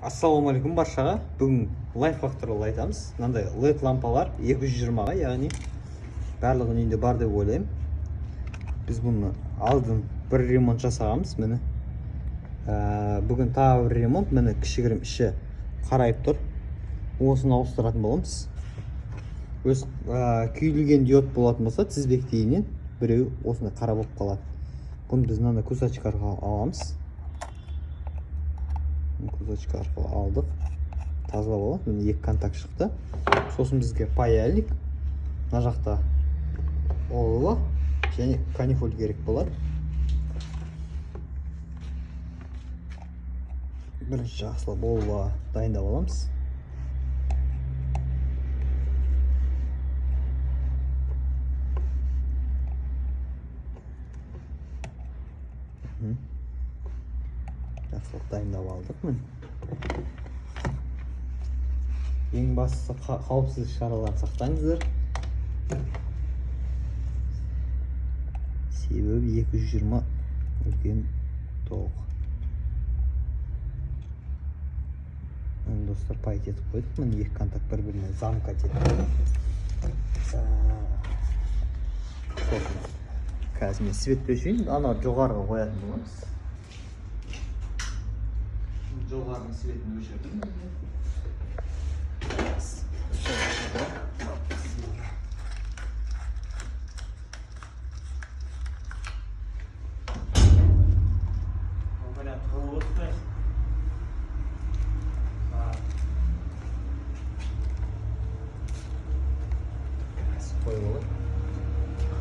Ассалаумағалейкум баршаға. Бүгін лайфхак туралы айтамыз. Мынандай LED лампалар 220-ға, яғни барлығының үйінде бар деп ойлаймын. Біз бұны алдын бір ремонт жасағанбыз, міне. Бүгін тағы бір ремонт, міне кішігірім іші қарайып тұр. Осыны ауыстыратын боламыз. Өз күйілген диод болатын болса, тізбектейінен біреу осыны қара болып қалады. Бұны біз мынандай кусачкарға аламыз. Кусачка арқылы алдық, таза болады. Міне екі контакт шықты. Сосын бізге паяльник, мына жақта олы және канифоль керек болады. Бірінші жақсылап олы дайындап аламыз. Жақсылап дайындап алдық. Ең бастысы қауіпсіздік шараларын сақтаңыздар. Себебі 220 үлкен тоқ. Достар, пайт етіп қойдық. Міне екі контакт бір-біріне замкать етіп. Қазір мен светті өшейін. Ана жоғарғы қоятын боламыз. Жоғарғы светін өшірдім.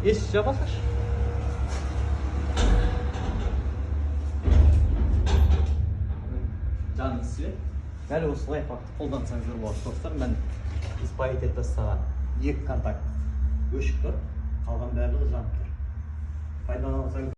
Еш жабасаш? Жанды свет. Дәл осы лайфхакты қолдансаңыздар болады достар. Мен пайт етіп тастаған екі контакт өшіп тұр, қалған барлығы жанып тұр. Пайдалансаңыз